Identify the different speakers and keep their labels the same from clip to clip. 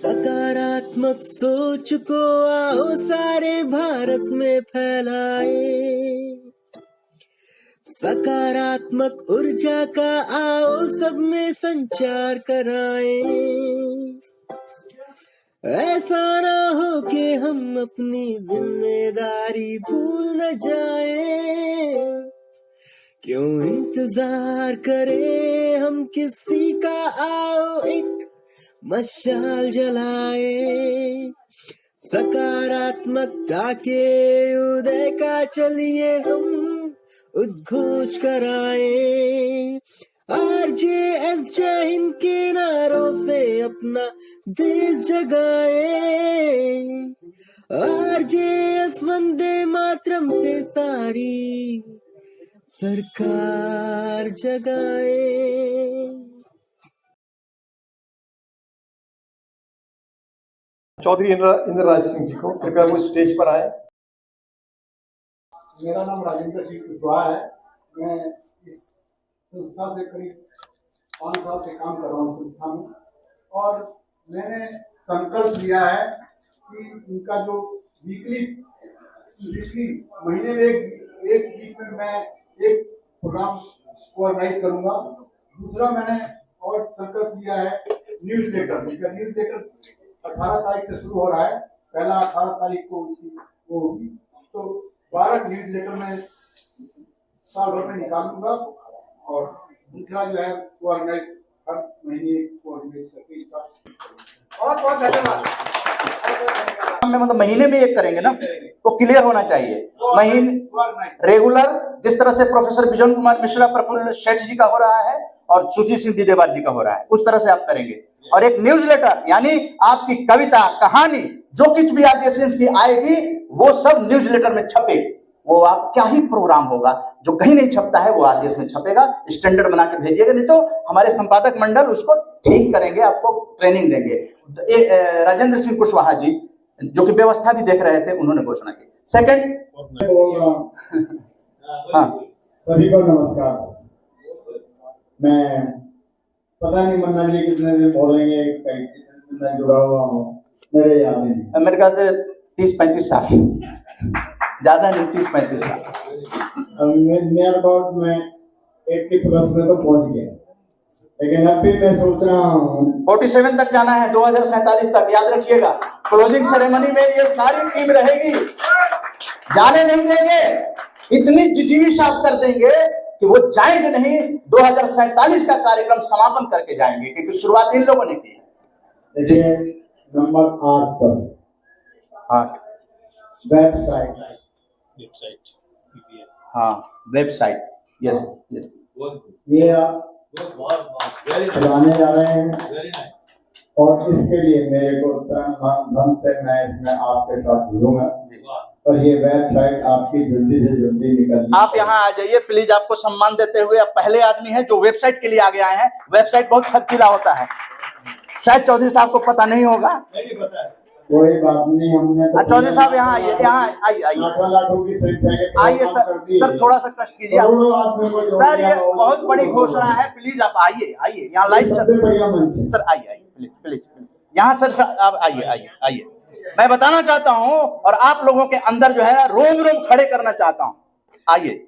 Speaker 1: सकारात्मक सोच को आओ सारे भारत में फैलाए, सकारात्मक ऊर्जा का आओ सब में संचार कराए। ऐसा ना हो कि हम अपनी जिम्मेदारी भूल न जाए, क्यों इंतजार करें हम किसी का, आओ एक मशाल जलाए। सकारात्मकता के उदय का चलिए हम उद्घोष कराए। RJS जय हिंद के नारों से अपना देश जगाए, RJS वंदे मातरम से सारी सरकार जगाए।
Speaker 2: चौधरी इंद्रराज सिंह जी को कृपया वो स्टेज पर आए।
Speaker 3: मेरा नाम राजेंद्र सिंह कुशवाहा है। मैं इस संस्था से करीब 5 साल से काम कर रहा हूँ संस्था में, और मैंने संकल्प लिया है कि इनका जो वीकली महीने में एक वीक में मैं एक प्रोग्राम ऑर्गेनाइज करूँगा। दूसरा मैंने और संकल्प लिया है न्यूज लेटर। 18 तारीख से शुरू हो रहा है, पहला 18 तारीख को उसकी वो होगी, तो 12 न्यूज लेटर में साल भर में निकालूंगा, और दूसरा जो है वो ऑर्गेनाइज हर महीने ऑर्गेनाइज करके इसका
Speaker 4: बहुत धन्यवाद। मतलब महीने में एक करेंगे ना, तो क्लियर होना चाहिए। महीने रेगुलर जिस तरह से प्रोफेसर बिजन कुमार मिश्रा, प्रफुल्ल सेठ जी का हो रहा है और सुजी सिंह दीदेवार जी का हो रहा है, उस तरह से आप करेंगे। और एक न्यूज लेटर यानी आपकी कविता, कहानी, जो कुछ भी RJS की आएगी वो सब न्यूज लेटर में छपेगी। वो आप क्या ही प्रोग्राम होगा जो कहीं नहीं छपता है वो RJS में छपेगा। स्टैंडर्ड बना के भेजिएगा, नहीं तो हमारे संपादक मंडल उसको ठीक करेंगे, आपको ट्रेनिंग देंगे। राजेंद्र सिंह कुशवाहा जी जो कि व्यवस्था भी देख रहे थे, उन्होंने घोषणा की। सेकंड, हाँ,
Speaker 3: सभी को नमस्कार। मैं पता नहीं मन्ना जी कितने दिन बोलेंगे, कितना जुड़ा हुआ हूँ, मेरे याद नहीं।
Speaker 4: मेरे ख्याल से 30-35 साल, ज्यादा नहीं, 30-35 साल।
Speaker 3: नियर अबाउट मैं 80+ में तो पहुंच गया, लेकिन अब भी मैं सोच रहा हूँ
Speaker 4: 47 तक जाना है, 2047 तक, याद रखिएगा। क्लोजिंग सेरेमनी में ये सारी टीम रहेगी, जाने नहीं देंगे, इतनी जिजीविश आप कर देंगे कि वो जाएंगे नहीं। 2047 का कार्यक्रम समापन करके जाएंगे, क्योंकि शुरुआत इन लोगों ने की है।
Speaker 3: देखिए नंबर 8 पर
Speaker 4: 8
Speaker 3: वेबसाइट,
Speaker 4: हाँ वेबसाइट, यस यस,
Speaker 3: ये चलाने जा रहे हैं, और इसके लिए मेरे को तन मन धन से मैं इसमें आपके साथ जुड़ूंगा, और ये वेबसाइट आपकी जल्दी से जल्दी निकल।
Speaker 4: आप यहाँ आ जाइए प्लीज, आपको सम्मान देते हुए। आप पहले आदमी हैं जो वेबसाइट के लिए आगे आए हैं। वेबसाइट बहुत खर्चीला होता है, शायद चौधरी साहब को पता नहीं होगा।
Speaker 3: नहीं पता है, कोई बात नहीं। हमने
Speaker 4: चौधरी साहब यहाँ आइए, यहाँ आइए,
Speaker 3: लाखों की
Speaker 4: आइए सर, थोड़ा सा कष्ट कीजिए सर, ये बहुत बड़ी घोषणा है। प्लीज आप आइए, आइए यहाँ लाइव सर, आइए प्लीज यहाँ सर, आप आइए। मैं बताना चाहता हूं और आप लोगों के अंदर जो है रोम रोम खड़े करना चाहता हूं। आइए,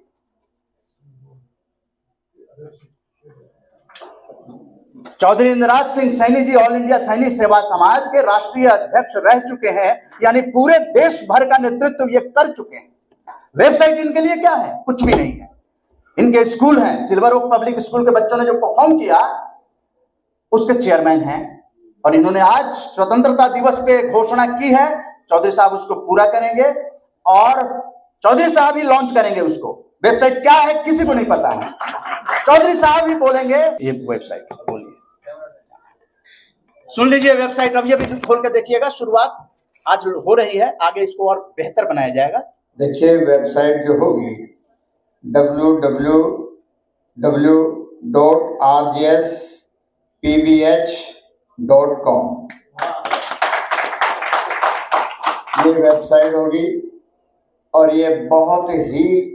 Speaker 4: चौधरी इंद्रराज सिंह सैनी जी ऑल इंडिया सैनी सेवा समाज के राष्ट्रीय अध्यक्ष रह चुके हैं, यानी पूरे देश भर का नेतृत्व ये कर चुके हैं। वेबसाइट इनके लिए क्या है? कुछ भी नहीं है। इनके स्कूल हैं, सिल्वर ओक पब्लिक स्कूल के बच्चों ने जो परफॉर्म किया उसके चेयरमैन हैं, और इन्होंने आज स्वतंत्रता दिवस पे घोषणा की है। चौधरी साहब उसको पूरा करेंगे और चौधरी साहब ही लॉन्च करेंगे उसको। वेबसाइट क्या है किसी को नहीं पता है, चौधरी साहब ही बोलेंगे ये वेबसाइट। बोलिए, सुन लीजिए वेबसाइट। अब ये भी खोल के देखिएगा, शुरुआत आज हो रही है, आगे इसको और बेहतर बनाया जाएगा।
Speaker 3: देखिए वेबसाइट जो होगी www.rjspbh.com, ये वेबसाइट होगी, और ये बहुत ही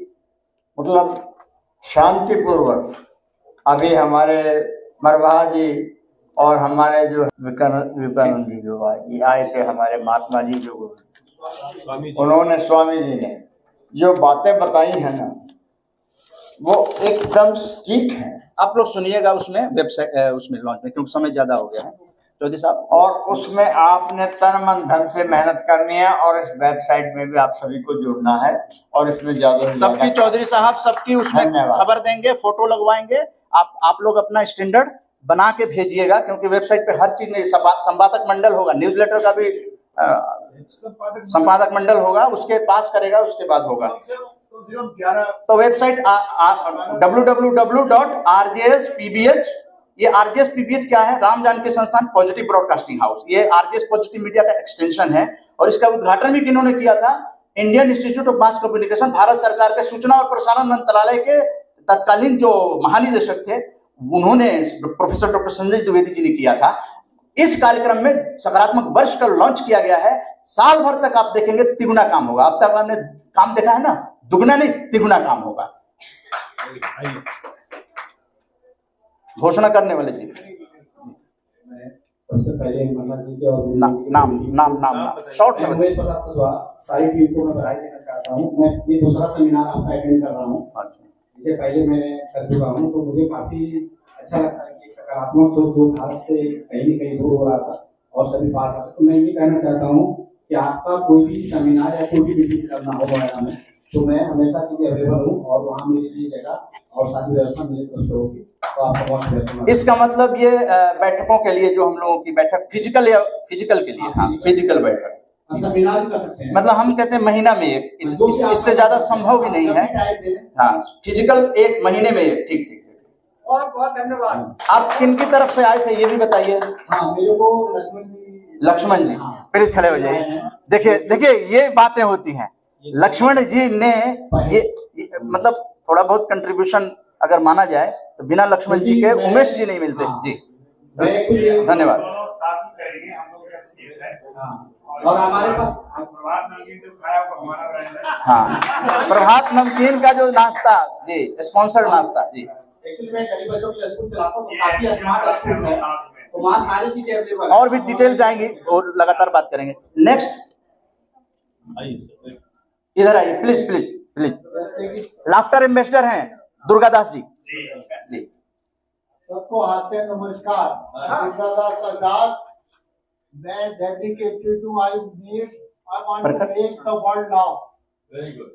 Speaker 3: मतलब शांतिपूर्वक अभी हमारे मरवाहा जी
Speaker 5: और हमारे जो विवेकानंद जी जो ये आए थे, हमारे महात्मा जी जो उन्होंने, स्वामी जी ने जो बातें बताई हैं ना, वो एकदम ठीक है।
Speaker 4: आप लोग सुनिएगा उसमें वेबसाइट उसमें लॉन्च में, क्योंकि समय ज्यादा हो गया है चौधरी साहब।
Speaker 5: और उसमें आपने तन मन धन से मेहनत करनी है, और इस वेबसाइट में भी आप सभी को जुड़ना है, और इसमें ज्यादा
Speaker 4: सबकी चौधरी साहब सबकी उसमें
Speaker 5: धन्यवाद।
Speaker 4: खबर देंगे, फोटो लगवाएंगे। आप लोग अपना स्टैंडर्ड बना के भेजिएगा, क्योंकि वेबसाइट पे हर चीज में संपादक मंडल होगा, न्यूज़लेटर का भी संपादक मंडल होगा, उसके पास करेगा, उसके बाद होगा। तो वेबसाइट www.rjspbh, ये RJSPBH क्या है? राम जानकी संस्थान पॉजिटिव ब्रॉडकास्टिंग हाउस। ये RJS पॉजिटिव मीडिया का एक्सटेंशन है, और इसका उद्घाटन भी किन्होंने किया था? Indian institute of mass communication, Bharat सरकार के सूचना और प्रसारण मंत्रालय के तत्कालीन जो महानिदेशक थे, उन्होंने, प्रोफेसर डॉक्टर संजय द्विवेदी जी ने किया था। इस कार्यक्रम में सकारात्मक वर्ष का लॉन्च किया गया है। साल भर तक आप देखेंगे तिगुना काम होगा। अब तक आपने काम देखा है ना, दुगना नहीं तिगुना काम होगा। घोषणा करने वाले जी,
Speaker 6: सबसे पहले जी के और
Speaker 4: नाम शॉर्ट में
Speaker 6: सारी टीम को मैं बधाई देना चाहता हूँ। मैं ये दूसरा सेमिनार आपका अटेंड कर रहा हूँ, इससे पहले मैं कर चुका हूँ, तो मुझे काफी अच्छा लगता है कि सकारात्मक सोच जो भारत से कहीं न कहीं दूर हो रहा था और सभी पास आता। तो मैं ये कहना चाहता हूँ कि आपका कोई भी सेमिनार या कोई भी मीटिंग करना हो नोएडा में, तो मैं हमेशा के लिए अवेलेबल हूँ, और वहाँ मेरे लिए जगह और सारी व्यवस्था मेरी तरफ से होगी। तो आपका बहुत वेलकम।
Speaker 4: इसका मतलब ये बैठकों के लिए, जो हम लोगों की बैठक फिजिकल के लिए, हाँ फिजिकल बैठक,
Speaker 6: सेमिनार भी कर सकते हैं।
Speaker 4: मतलब हम कहते हैं महीना में एक, इससे ज्यादा संभव भी नहीं है। हाँ, फिजिकल एक महीने में एक। ठीक।
Speaker 6: बहुत बहुत धन्यवाद।
Speaker 4: आप किन की तरफ से आए थे ये भी बताइए।
Speaker 6: हाँ, मेरे को
Speaker 4: लक्ष्मण जी, प्लीज खड़े हो जाइए। देखिए ये बातें होती हैं। लक्ष्मण जी ने ये मतलब थोड़ा बहुत कंट्रीब्यूशन अगर माना जाए, तो बिना लक्ष्मण जी के उमेश जी नहीं मिलते। जी धन्यवाद।
Speaker 6: और हमारे पास
Speaker 4: हाँ, प्रभात नमकीन का जो नाश्ता जी, स्पॉन्सर्ड नाश्ता जी।
Speaker 6: एक्चुअली मैं गरीब बच्चों के लिए स्कूल चलाता हूँ, तो काफी स्मार्ट स्कूल है, तो वहाँ सारी चीजें अवेलेबल है।
Speaker 4: और भी डिटेल जाएंगी और लगातार बात करेंगे। नेक्स्ट इधर आइए प्लीज। लाफ्टर एम्बेसडर हैं दुर्गादास जी।
Speaker 3: सबको हास्य नमस्कार। दुर्गादास आजाद। मैं dedicated to I want to make the world now. Very good.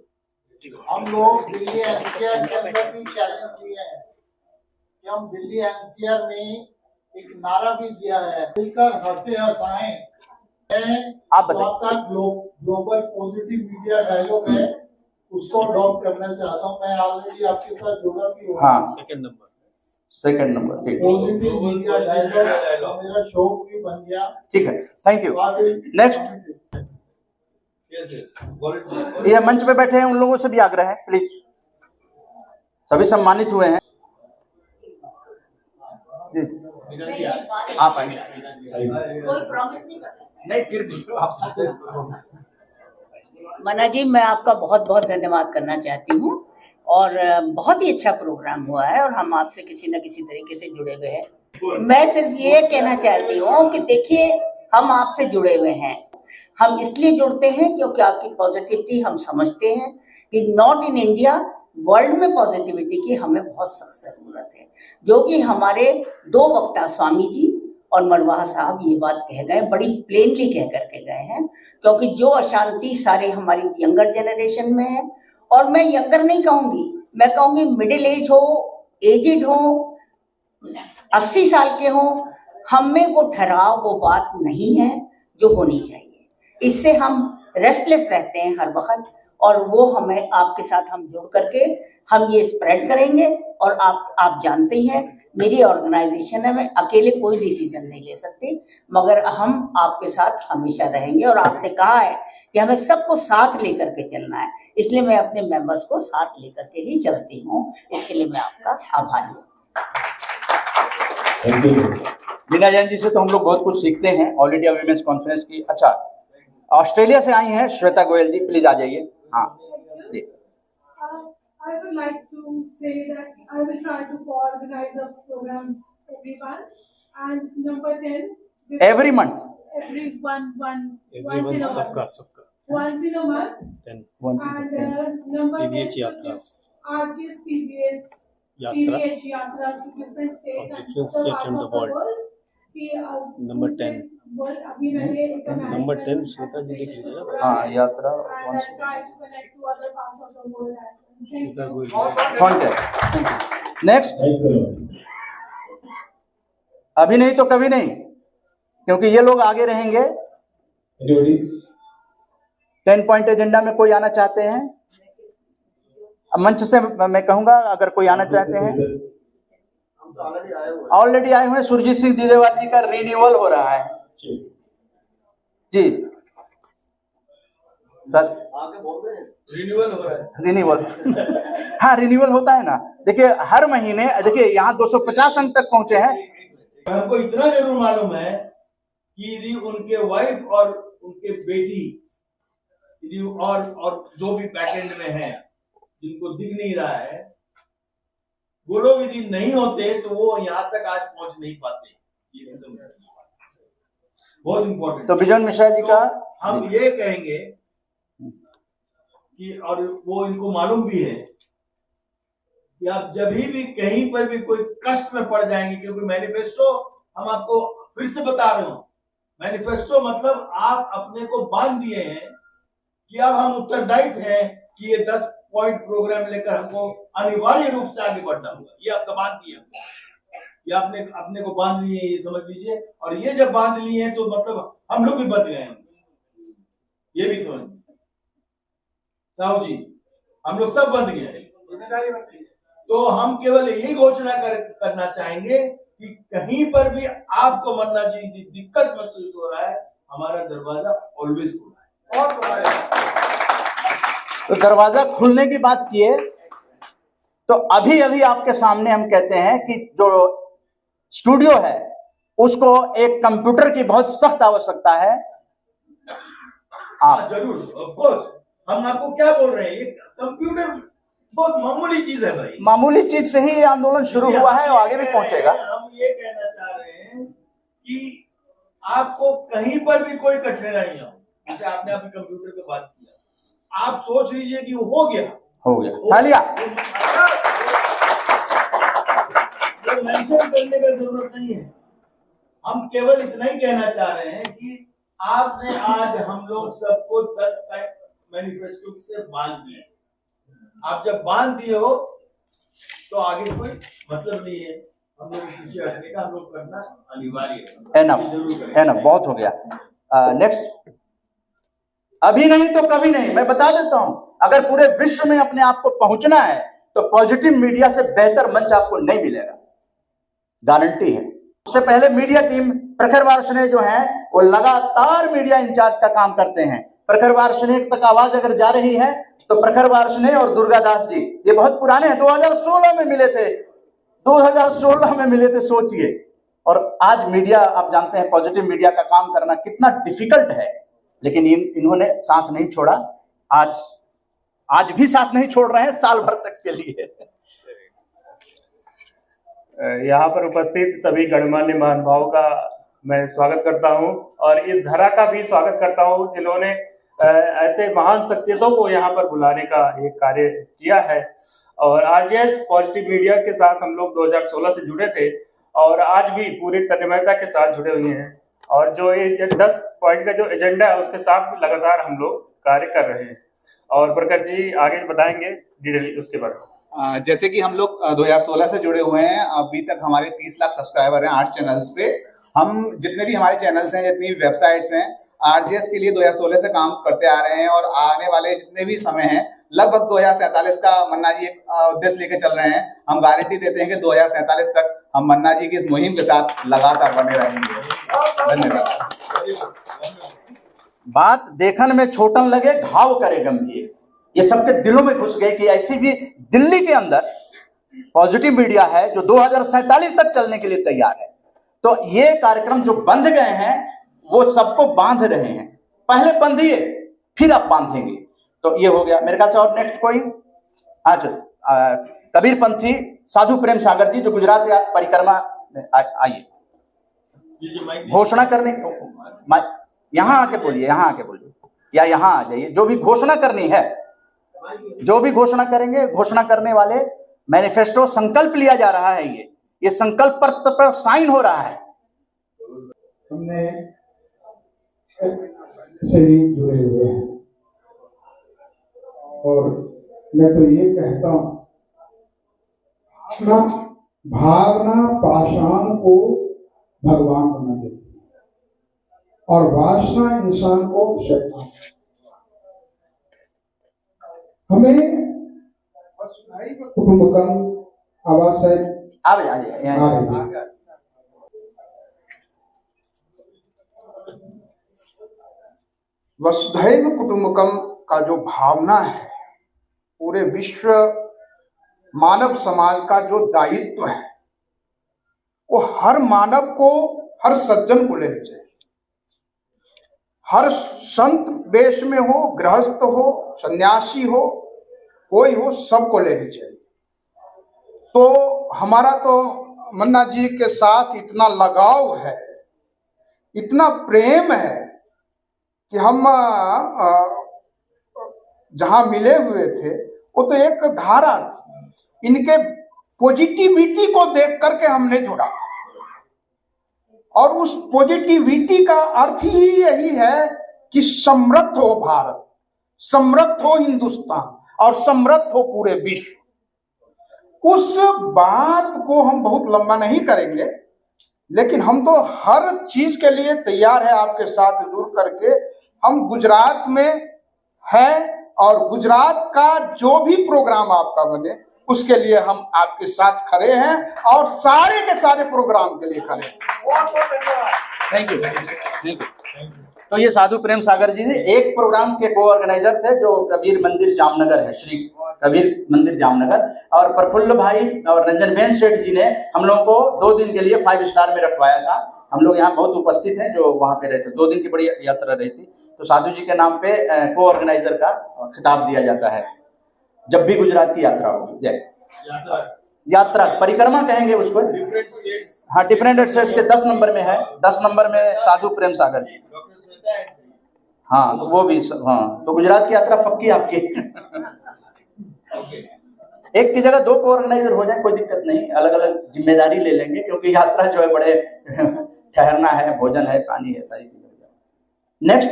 Speaker 3: हम लोग दिल्ली एनसीआर के अंदर भी चैलेंज दिए हैं कि हम दिल्ली एनसीआर में एक नारा भी दिया है, मिलकर हंसे हंसाएं।
Speaker 4: आप बताइए।
Speaker 3: ग्लोबल पॉजिटिव मीडिया डायलॉग है, उसको अडॉप्ट करना चाहता हूँ। मैं ऑलरेडी आपके साथ जुड़ा भी हूँ।
Speaker 4: हाँ, सेकंड नंबर ठीक।
Speaker 3: पॉजिटिव मीडिया डायलॉग मेरा शो भी बन गया।
Speaker 4: ठीक है, थैंक यू। नेक्स्ट ये मंच पे बैठे हैं उन लोगों से भी आग्रह है, प्लीज, सभी सम्मानित हुए हैं जी। आप आइए।
Speaker 7: कोई प्रॉमिस नहीं करता।
Speaker 4: नहीं, फिर भी
Speaker 7: मना जी, मैं आपका बहुत बहुत धन्यवाद करना चाहती हूँ, और बहुत ही अच्छा प्रोग्राम हुआ है, और हम आपसे किसी न किसी तरीके से जुड़े हुए हैं। मैं सिर्फ ये कहना चाहती हूँ कि देखिए, हम आपसे जुड़े हुए हैं। हम इसलिए जुड़ते हैं क्योंकि आपकी पॉजिटिविटी हम समझते हैं कि नॉट इन इंडिया, वर्ल्ड में पॉजिटिविटी की हमें बहुत सख्त जरूरत है, जो कि हमारे दो वक्ता स्वामी जी और मरवाहा साहब ये बात कह गए, बड़ी प्लेनली कह करके गए हैं। क्योंकि जो अशांति सारे हमारी यंगर जनरेशन में है, और मैं यंगर नहीं कहूँगी, मैं कहूँगी मिडिल एज हो, एजिड हो, 80 साल के हो, हम में वो ठहराव, वो बात नहीं है जो होनी चाहिए। इससे हम रेस्टलेस रहते हैं हर वक्त, और वो हमें आपके साथ हम जुड़ करके हम ये स्प्रेड करेंगे। और आप जानते ही हैं, मेरी ऑर्गेनाइजेशन है, मैं अकेले कोई डिसीजन नहीं ले सकती, मगर हम आपके साथ हमेशा रहेंगे। और आपने कहा है कि हमें सबको साथ लेकर के चलना है, इसलिए मैं अपने मेंबर्स को साथ लेकर के ही चलती हूँ। इसके लिए मैं आपका आभारी हूँ।
Speaker 4: मीना जैन जी से तो हम लोग बहुत कुछ सीखते हैं, ऑल इंडिया वीमेंस कॉन्फ्रेंस की। अच्छा, ऑस्ट्रेलिया से आई हैं श्वेता गोयल जी, प्लीज आ जाइए। हाँ जी।
Speaker 8: I would like to say that I will try to organize a program every month, And number 10.
Speaker 4: every month.
Speaker 8: Every once in a month. Once in a month.
Speaker 4: Once
Speaker 8: And number 10.
Speaker 1: PBH Yatras.
Speaker 8: RGS PBS. PBH Yatras to different states and
Speaker 1: different
Speaker 8: other
Speaker 1: state
Speaker 8: parts
Speaker 1: in
Speaker 8: of
Speaker 1: the
Speaker 8: the
Speaker 1: world.
Speaker 8: world.
Speaker 1: Number 10.
Speaker 8: Number
Speaker 1: 10 Shweta जी लिख लीजिए ना।
Speaker 4: हाँ, यात्रा
Speaker 8: And I try to connect to other parts of the world as well. Thank
Speaker 1: Shweta
Speaker 8: you.
Speaker 1: Goyal.
Speaker 4: Contact. Next, अभी नहीं तो कभी नहीं, क्योंकि ये लोग आगे रहेंगे। 10 पॉइंट एजेंडा में कोई आना चाहते हैं? अब मंच से मैं कहूंगा अगर कोई आना चाहते हैं। ऑलरेडी आए हुए सुरजीत सिंह दीदेवार जी का रिन्यूअल हो रहा है जी सर।
Speaker 3: रिन्यूअल हो रहा है।
Speaker 4: रिन्यूअल हाँ, रिन्यूअल होता है ना। देखिए हर महीने, देखिए यहाँ 250 अंक तक पहुंचे हैं।
Speaker 3: हमको इतना जरूर मालूम है कि यदि उनके वाइफ और उनके बेटी यदि और जो भी पैकेट में है जिनको दिख नहीं रहा है, वो लोग यदि नहीं होते तो वो यहाँ तक आज पहुंच नहीं पाते। ये बहुत इंपॉर्टेंट।
Speaker 4: तो बिजन मिश्रा जी का
Speaker 3: हम ये कहेंगे कि, और वो इनको मालूम भी है कि आप जब भी कहीं पर भी कोई कष्ट में पड़ जाएंगे, क्योंकि मैनिफेस्टो हम आपको फिर से बता रहे हूं, मैनिफेस्टो मतलब आप अपने को बांध दिए हैं कि अब हम उत्तरदायित्व हैं कि ये 10 पॉइंट प्रोग्राम लेकर हमको अनिवार्य रूप से आगे बढ़ना होगा। ये आपका बांध दिया, ये आपने अपने को बांध लिए, ये समझ लीजिए। और ये जब बांध लिए हैं तो मतलब हम लोग भी बंध गए हैं, ये भी समझ साहू जी, हम लोग सब बंध गए हैं। तो हम केवल यही घोषणा करना चाहेंगे कि कहीं पर भी आपको मन्ना जी दिक्कत महसूस हो रहा है, हमारा दरवाजा ऑलवेज खुला है। और
Speaker 4: तो दरवाजा खुलने की बात की है, तो अभी अभी आपके सामने हम कहते हैं कि जो स्टूडियो है उसको एक कंप्यूटर की बहुत सख्त आवश्यकता है। आप
Speaker 3: जरूर, ऑफ कोर्स, हम आपको क्या बोल रहे हैं, ये कंप्यूटर बहुत मामूली चीज है भाई।
Speaker 4: मामूली चीज से ही ये आंदोलन शुरू हुआ है और आगे भी पहुंचेगा।
Speaker 3: हम ये कहना चाह रहे हैं कि आपको कहीं पर भी कोई कठिनाई हो, जैसे आपने अभी कंप्यूटर पे बात किया, आप सोच लीजिए कि हो गया
Speaker 4: तालियां।
Speaker 3: मेंशन करने का जरूरत नहीं है, हम केवल इतना ही कहना चाह रहे हैं कि आपने आज हम लोग सबको 10 मैनिफेस्टो से बांध दिया। आप जब बांध दिए हो तो आगे कोई मतलब नहीं है, हम लोग पीछे हटने का, हम लोग करना अनिवार्य है।
Speaker 4: एनफ बहुत हो गया। नेक्स्ट, अभी नहीं तो कभी नहीं। मैं बता देता हूं, अगर पूरे विश्व में अपने आप को पहुंचना है तो पॉजिटिव मीडिया से बेहतर मंच आपको नहीं मिलेगा, गारंटी है। उससे पहले मीडिया टीम प्रखर वार्ष्णेय जो है वो लगातार मीडिया इंचार्ज का काम करते हैं। प्रखर वार्ष्णेय तक आवाज अगर जा रही है तो प्रखर वार्ष्णेय और दुर्गादास जी ये बहुत पुराने हैं, 2016 में मिले थे, 2016 में मिले थे, सोचिए। और आज मीडिया, आप जानते हैं पॉजिटिव मीडिया का काम करना कितना डिफिकल्ट है, लेकिन इन्होंने साथ नहीं छोड़ा। आज भी साथ नहीं छोड़ रहे हैं, साल भर तक के लिए।
Speaker 9: यहाँ पर उपस्थित सभी गणमान्य महानुभावों का मैं स्वागत करता हूँ और इस धरा का भी स्वागत करता हूँ जिन्होंने ऐसे महान शख्सियतों को यहाँ पर बुलाने का एक कार्य किया है। और आरजेएस पॉजिटिव मीडिया के साथ हम लोग 2016 से जुड़े थे और आज भी पूरी तन्मयता के साथ जुड़े हुए हैं। और जो ये 10 पॉइंट का जो एजेंडा है उसके साथ भी लगातार हम लोग कार्य कर रहे हैं। और प्रखर जी आगे बताएंगे डिटेल उसके बारे में।
Speaker 10: जैसे कि हम लोग 2016 से जुड़े हुए हैं, अभी तक हमारे 30 लाख सब्सक्राइबर हैं 8 चैनल्स पे। हम जितने भी हमारे चैनल्स हैं, जितनी भी वेबसाइट्स हैं, आरजेएस के लिए 2016 से काम करते आ रहे हैं और आने वाले जितने भी समय हैं लगभग 2047 का मन्ना जी एक उद्देश्य लेके चल रहे हैं। हम गारंटी देते हैं कि 2047 तक हम मन्ना जी की इस मुहिम के साथ लगातार बने रहेंगे। धन्यवाद।
Speaker 4: बात देखन में छोटन लगे, घाव करे गंभीर, ये सबके दिलों में घुस गए कि ऐसी भी दिल्ली के अंदर पॉजिटिव मीडिया है जो 2047 तक चलने के लिए तैयार है। तो ये कार्यक्रम जो बंध गए हैं वो सबको बांध रहे हैं। पहले बंधिए फिर आप बांधेंगे। तो ये हो गया मेरे ख्याल से। और नेक्स्ट कोई? अच्छा, कबीर पंथी साधु प्रेम सागर जी जो गुजरात परिक्रमा में आइए। घोषणा करने, यहाँ आके बोलिए, यहाँ आके बोलिए, या यहाँ आ जाइए। जो भी घोषणा करनी है, जो भी घोषणा करेंगे, घोषणा करने वाले मैनिफेस्टो संकल्प लिया जा रहा है, ये संकल्प पर साइन हो रहा है।
Speaker 6: हमने से ही जुड़े हुए हैं और मैं तो ये कहता हूं, अपना भावना पाषाण को भगवान बना देती है और वासना इंसान को शैतान। हमें कुटुंबकम आवास है,
Speaker 4: आ जाइए।
Speaker 11: वसुधैव कुटुंबकम का जो भावना है, पूरे विश्व मानव समाज का जो दायित्व है, वो हर मानव को, हर सज्जन को लेनी चाहिए। हर संत वेश में हो, गृहस्थ हो, सन्यासी हो, कोई हो, सबको लेनी चाहिए। तो हमारा तो मन्ना जी के साथ इतना लगाव है, इतना प्रेम है कि हम जहां मिले हुए थे वो तो एक धारा थी, इनके पॉजिटिविटी को देख करके हमने जुड़ा और उस पॉजिटिविटी का अर्थ ही यही है कि समृद्ध हो भारत, समृद्ध हो हिंदुस्तान और समृद्ध हो पूरे विश्व। उस बात को हम बहुत लंबा नहीं करेंगे, लेकिन हम तो हर चीज के लिए तैयार है आपके साथ जुड़ करके। हम गुजरात में हैं और गुजरात का जो भी प्रोग्राम आपका बने उसके लिए हम आपके साथ खड़े हैं और सारे के सारे प्रोग्राम के लिए खड़े हैं।
Speaker 4: Thank you, thank you. तो ये साधु प्रेम सागर जी एक प्रोग्राम के को ऑर्गेनाइजर थे जो कबीर मंदिर जामनगर है, श्री कबीर मंदिर जामनगर, और प्रफुल्ल भाई और रंजन बेन सेठ जी ने हम लोगों को 2 दिन के लिए 5 स्टार में रखवाया था। हम लोग यहाँ बहुत उपस्थित हैं जो वहाँ पे रहते, 2 दिन की बड़ी यात्रा रही थी। तो साधु जी के नाम पे को ऑर्गेनाइजर का खिताब दिया जाता है जब भी गुजरात की यात्रा होगी। जय यात्रा परिक्रमा कहेंगे उसको, हाँ, डिफरेंट स्टेट्स के 10 नंबर में है, 10 नंबर में साधु प्रेम सागर जी, हाँ वो भी, हाँ तो गुजरात की यात्रा पक्की आपकी। एक की जगह 2 को ऑर्गेनाइजर हो जाए कोई दिक्कत नहीं, अलग अलग जिम्मेदारी ले लेंगे, क्योंकि यात्रा जो है बड़े ठहरना है, भोजन है, पानी है, सारी चीजें। नेक्स्ट,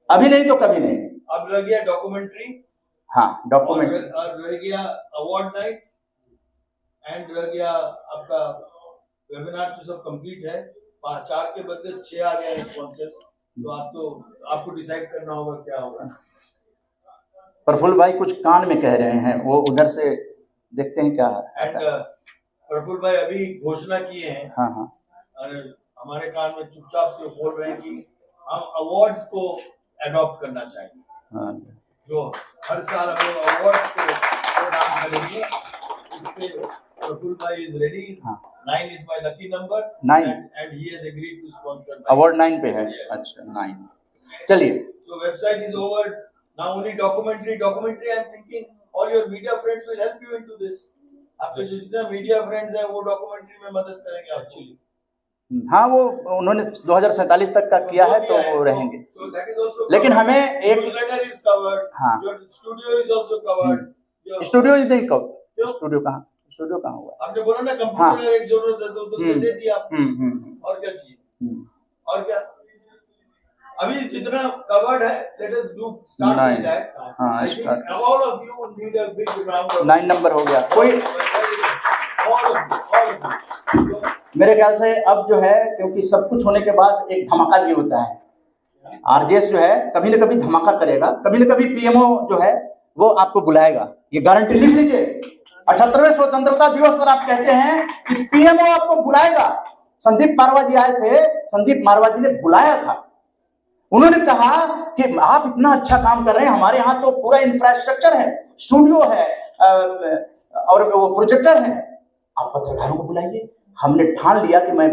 Speaker 4: अभी नहीं तो कभी नहीं।
Speaker 3: अब रह गया डॉक्यूमेंट्री,
Speaker 4: हाँ डॉक्यूमेंट्री,
Speaker 3: रह गया अवार्ड नाइट एंड रह गया आपका वेबिनार। तो सब कंप्लीट है, 4 के बदले 6 आ गया स्पॉन्सर्स। तो आपको डिसाइड करना होगा क्या होगा।
Speaker 4: प्रफुल्ल भाई कुछ कान में कह रहे हैं, वो उधर से देखते हैं क्या है।
Speaker 3: एंड प्रफुल्ल भाई अभी घोषणा किए हैं,
Speaker 4: हाँ हाँ, और
Speaker 3: हमारे कान में चुपचाप से बोल रहे हैं कि हम अवार्ड्स को अडॉप्ट करना चाहिए।
Speaker 4: हाँ।
Speaker 3: जो हर साल हम लोग अवार्ड्स को प्रदान करेंगे, इसके प्रफुल्ल भाई is ready. 9 is my lucky number
Speaker 4: 9
Speaker 3: and he has agreed to sponsor
Speaker 4: award 9 पे है।
Speaker 3: Yes.
Speaker 4: अच्छा 9, चलिए।
Speaker 3: So website is over now, only documentary I'm thinking all your media friends will help you into this। आपके जो जितने media friends हैं वो documentary में मदद करेंगे एक्चुअली।
Speaker 4: हाँ वो उन्होंने 2047 तक का किया है तो वो रहेंगे।
Speaker 3: So that is also
Speaker 4: लेकिन हमें एक
Speaker 3: newsletter is covered,
Speaker 4: हाँ,
Speaker 3: your studio is also covered।
Speaker 4: Studio नहीं कब, स्टूडियो कहाँ हुआ?
Speaker 3: आपने बोला ना कंप्यूटर एक जरूरत है तो दे दिया आप। और क्या चाहिए, और क्या अभी जितना कवर्ड है, let us do start with that.
Speaker 4: हां
Speaker 3: I think all of you need a big round of
Speaker 4: 9 number हो गया कोई।
Speaker 3: ऑल ऑफ
Speaker 4: मेरे ख्याल से अब जो है, क्योंकि सब कुछ होने के बाद एक धमाका भी होता है। आरजेएस जो है कभी ना कभी धमाका करेगा, कभी ना कभी पीएमओ जो है वो आपको बुलाएगा, ये गारंटी लिख लीजिए। 78वें स्वतंत्रता दिवस पर आप कहते हैं कि पीएमओ आपको बुलाएगा। संदीप मारवा जी आए थे, संदीप मारवा जी ने बुलाया था, उन्होंने कहा कि आप इतना अच्छा काम कर रहे हैं, हमारे यहाँ तो पूरा इंफ्रास्ट्रक्चर है, स्टूडियो है और वो प्रोजेक्टर है, आप पत्रकारों को बुलाइए। हमने ठान लिया कि मैं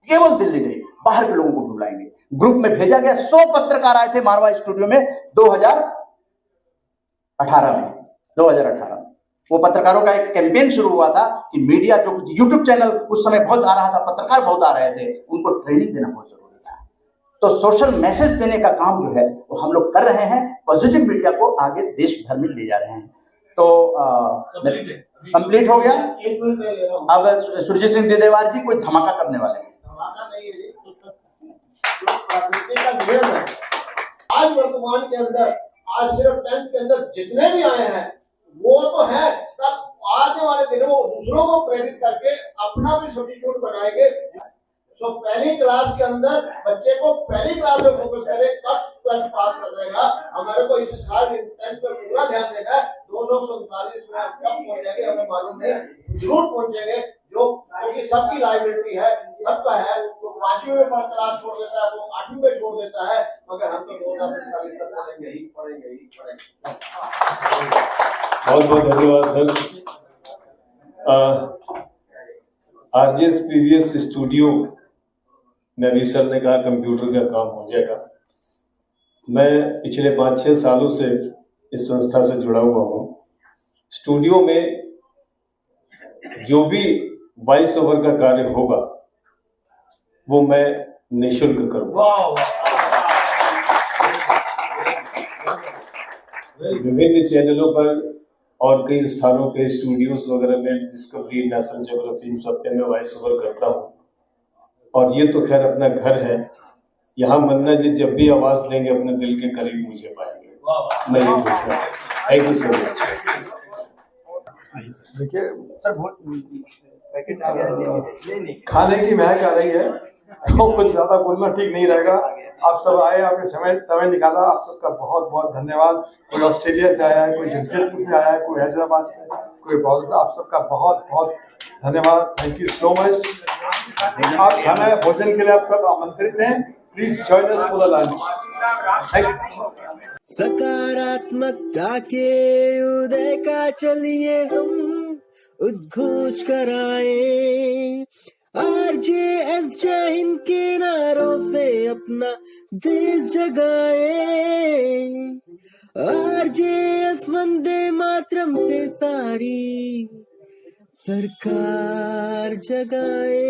Speaker 4: केवल दिल्ली नहीं, बाहर के लोगों को बुलाएंगे। ग्रुप में भेजा गया, 100 पत्रकार आए थे मारवा स्टूडियो में 2018 में। वो पत्रकारों का एक कैंपेन शुरू हुआ था कि मीडिया जो यूट्यूब चैनल उस समय बहुत आ रहा था, पत्रकार बहुत आ रहे थे, उनको ट्रेनिंग देना बहुत जरूरी था। तो सोशल मैसेज देने का काम जो है वो हम लोग कर रहे हैं, पॉजिटिव मीडिया को आगे देश भर में ले जा रहे हैं। तो कंप्लीट हो गया। अब सुरजीत सिंह देदेवार जी कोई धमाका करने वाले हैं।
Speaker 3: धमाका नहीं है जी, प्रकृति का नियम है। आज वर्तमान के अंदर, आज सिर्फ 10th के अंदर जितने भी आए हैं वो तो है, कल आने वाले दिनों में दूसरों को प्रेरित करके अपना भी सब्स्टिट्यूट बनाएंगे। सो पहली क्लास के अंदर बच्चे को पहली क्लास में फोकस करें, कब 12th पास कर देगा। हमारे को इस साल 10th पर पूरा ध्यान देना है। 247 में कब पहुंचेंगे हमें मालूम नहीं, जरूर पहुंचेंगे, जो क्योंकि सबकी लाइबिलिटी है, सबका है। तो 5वीं में क्लास छोड़ देता है, वो 8वीं में छोड़ देता है, मगर हम तो 2047 तक पढ़ेंगे ही पढ़ेंगे।
Speaker 12: बहुत बहुत धन्यवाद सर। आरजेएस पीवीएस स्टूडियो में अभी सर ने कहा कंप्यूटर का काम हो जाएगा। मैं पिछले 5-6 सालों से इस संस्था से जुड़ा हुआ हूँ। स्टूडियो में जो भी वॉइस ओवर का कार्य होगा वो मैं निःशुल्क करूँगा। विभिन्न चैनलों पर और कई स्थानों के स्टूडियोज वगैरह में, डिस्कवरी, नेशनल ज्योग्राफी, इन सब पे मैं वॉइस ओवर करता हूँ। और ये तो खैर अपना घर है, यहाँ मन्ना जी जब भी आवाज देंगे अपने दिल के करीब मुझे पाएंगे। मैं ये पूछ रहा हूँ। Thank you so much.
Speaker 2: देखिए खाने की महक आ रही है, तो कुछ ज्यादा बोलना ठीक नहीं रहेगा। आप सब आए, आपने समय निकाला, आप सबका बहुत बहुत धन्यवाद। कोई ऑस्ट्रेलिया से आया है, कोई जमशेदपुर से आया है, कोई हैदराबाद से, कोई बड़ौदा, आप सबका बहुत बहुत धन्यवाद। Thank you so much. आप खाना भोजन के लिए आप सब आमंत्रित हैं। Please join us for the lunch. Thank you.
Speaker 1: सकारात्मकता के उदय का चलिए हम उद्घोष कराएं। आरजेएस जय हिंद के नारों से अपना देश जगाए। आरजेएस वंदे मातरम से सारी सरकार जगाए।